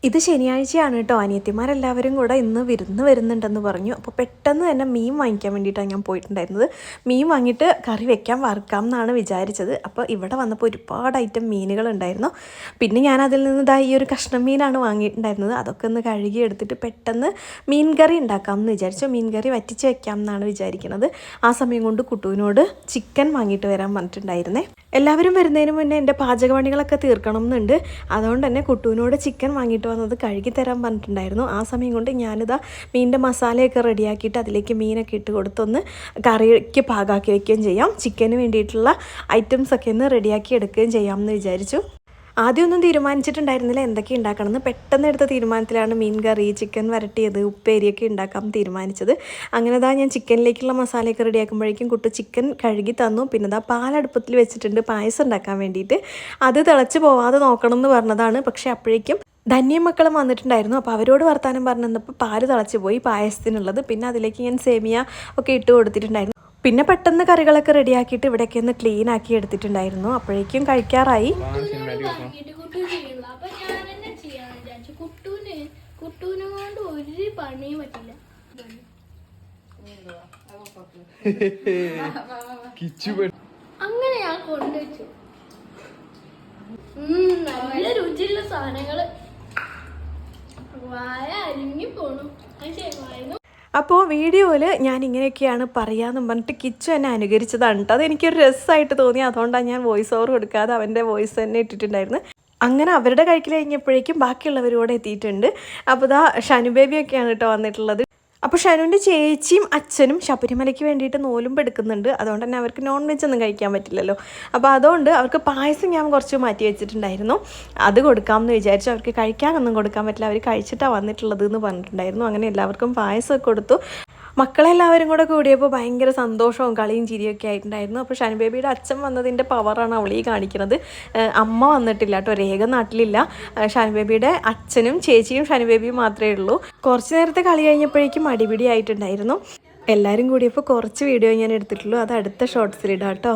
ഇത് ശനിയാഴ്ചയാണ് കേട്ടോ. അനിയത്തിമാരെല്ലാവരും കൂടെ ഇന്ന് വിരുന്ന് വരുന്നുണ്ടെന്ന് പറഞ്ഞു. അപ്പോൾ പെട്ടെന്ന് തന്നെ മീൻ വാങ്ങിക്കാൻ വേണ്ടിയിട്ടാണ് ഞാൻ പോയിട്ടുണ്ടായിരുന്നത്. മീൻ വാങ്ങിയിട്ട് കറി വെക്കാൻ വറുക്കാം എന്നാണ് വിചാരിച്ചത്. അപ്പോൾ ഇവിടെ വന്നപ്പോൾ ഒരുപാട് ഐറ്റം മീനുകളുണ്ടായിരുന്നു. പിന്നെ ഞാൻ അതിൽ നിന്ന് ഈ ഒരു കഷ്ണം മീനാണ് വാങ്ങിയിട്ടുണ്ടായിരുന്നത്. അതൊക്കെ ഒന്ന് കഴുകി എടുത്തിട്ട് പെട്ടെന്ന് മീൻ കറി ഉണ്ടാക്കാം എന്ന് വിചാരിച്ചു. മീൻ കറി വറ്റിച്ച് വെക്കാം എന്നാണ് വിചാരിക്കുന്നത്. ആ സമയം കൊണ്ട് കുട്ടുവിനോട് ചിക്കൻ വാങ്ങിയിട്ട് വരാൻ പറഞ്ഞിട്ടുണ്ടായിരുന്നേ. എല്ലാവരും വരുന്നതിന് മുന്നേ എൻ്റെ പാചകപണികളൊക്കെ തീർക്കണം എന്നുണ്ട്. അതുകൊണ്ട് തന്നെ കുട്ടുവിനോട് ചിക്കൻ വാങ്ങിയിട്ട് വന്നത് കഴുകി തരാൻ പറഞ്ഞിട്ടുണ്ടായിരുന്നു. ആ സമയം കൊണ്ട് ഞാനിതാ മീനിൻ്റെ മസാലയൊക്കെ റെഡിയാക്കിയിട്ട് അതിലേക്ക് മീനൊക്കെ ഇട്ട് കൊടുത്തൊന്ന് കറിക്ക് പാകാക്കി വയ്ക്കുകയും ചെയ്യാം. ചിക്കന് വേണ്ടിയിട്ടുള്ള ഐറ്റംസൊക്കെ ഒന്ന് റെഡിയാക്കി എടുക്കുകയും ചെയ്യാമെന്ന് വിചാരിച്ചു. ആദ്യമൊന്നും തീരുമാനിച്ചിട്ടുണ്ടായിരുന്നില്ല എന്തൊക്കെ ഉണ്ടാക്കണമെന്ന്. പെട്ടെന്ന് എടുത്ത തീരുമാനത്തിലാണ് മീൻ കറി, ചിക്കൻ വരട്ടിയത്, ഉപ്പേരിയൊക്കെ ഉണ്ടാക്കാൻ തീരുമാനിച്ചത്. അങ്ങനെ ഞാൻ ചിക്കനിലേക്കുള്ള മസാലയൊക്കെ റെഡിയാക്കുമ്പോഴേക്കും കുട്ടു ചിക്കൻ കഴുകി തന്നു. പിന്നെ പാലടുപ്പത്തിൽ വെച്ചിട്ടുണ്ട് പായസം ഉണ്ടാക്കാൻ വേണ്ടിയിട്ട്. അത് തിളച്ച് പോവാതെ നോക്കണം എന്ന് പറഞ്ഞതാണ്. പക്ഷേ അപ്പോഴേക്കും ധന്യം മക്കളും വന്നിട്ടുണ്ടായിരുന്നു. അപ്പോൾ അവരോട് വർത്താനം പറഞ്ഞപ്പോൾ പാല് തിളച്ച് പോയി പായസത്തിനുള്ളത്. പിന്നെ അതിലേക്ക് ഞാൻ സേമിയ ഒക്കെ ഇട്ട് കൊടുത്തിട്ടുണ്ടായിരുന്നു. പിന്നെ പെട്ടെന്ന് കറികളൊക്കെ റെഡിയാക്കിയിട്ട് ഇവിടെയൊക്കെ ഒന്ന് ക്ലീൻ ആക്കി എടുത്തിട്ടുണ്ടായിരുന്നു. അപ്പോഴേക്കും കഴിക്കാറായി. അങ്ങനെ ഞാൻ കൊണ്ടുവച്ചു നല്ല രുചിയുള്ള സാധനങ്ങള് വായ അരിഞ്ഞു പോണു. അപ്പോൾ വീഡിയോയിൽ ഞാൻ ഇങ്ങനെയൊക്കെയാണ് പറയാമെന്നും പറഞ്ഞിട്ട് കിച്ചു എന്നെ അനുകരിച്ചതാണ് കേട്ടോ. അതെനിക്കൊരു രസമായിട്ട് തോന്നി. അതുകൊണ്ടാണ് ഞാൻ വോയിസ് ഓവർ കൊടുക്കാതെ അവൻ്റെ വോയിസ് തന്നെ ഇട്ടിട്ടുണ്ടായിരുന്നു. അങ്ങനെ അവരുടെ കഴിക്കൽ കഴിഞ്ഞപ്പോഴേക്കും ബാക്കിയുള്ളവരോടെ എത്തിയിട്ടുണ്ട്. അപ്പോൾ ഷനു ബേബിയൊക്കെയാണ് കേട്ടോ വന്നിട്ടുള്ളത്. അപ്പോൾ ഷനുവിൻ്റെ ചേച്ചിയും അച്ഛനും ശബരിമലയ്ക്ക് വേണ്ടിയിട്ട് നോലുമ്പ് എടുക്കുന്നുണ്ട്. അതുകൊണ്ട് തന്നെ അവർക്ക് നോൺ വെജ് ഒന്നും കഴിക്കാൻ പറ്റില്ലല്ലോ. അപ്പോൾ അതുകൊണ്ട് അവർക്ക് പായസം ഞാൻ കുറച്ച് മാറ്റി വെച്ചിട്ടുണ്ടായിരുന്നു. അത് കൊടുക്കാമെന്ന് വിചാരിച്ചു. അവർക്ക് കഴിക്കാനൊന്നും കൊടുക്കാൻ പറ്റില്ല, അവർ കഴിച്ചിട്ടാണ് വന്നിട്ടുള്ളത് എന്ന് പറഞ്ഞിട്ടുണ്ടായിരുന്നു. അങ്ങനെ എല്ലാവർക്കും പായസമൊക്കെ കൊടുത്തു. മക്കളെല്ലാവരും കൂടെ കൂടിയപ്പോൾ ഭയങ്കര സന്തോഷവും കളിയും ചിരിയൊക്കെ ആയിട്ടുണ്ടായിരുന്നു. അപ്പോൾ ഷനു ബേബിയുടെ അച്ഛൻ വന്നതിൻ്റെ പവറാണ് അവളീ കാണിക്കുന്നത്. അമ്മ വന്നിട്ടില്ല കേട്ടോ, രേഖ നാട്ടിലില്ല. ഷനു ബേബിയുടെ അച്ഛനും ചേച്ചിയും ഷനു ബേബിയും മാത്രമേ ഉള്ളൂ. കുറച്ച് നേരത്തെ കളി കഴിഞ്ഞപ്പോഴേക്കും അടിപിടി ആയിട്ടുണ്ടായിരുന്നു. എല്ലാവരും കൂടിയപ്പോൾ കുറച്ച് വീഡിയോ ഞാൻ എടുത്തിട്ടുള്ളൂ. അത് അടുത്ത ഷോർട്സിലിടാം കേട്ടോ.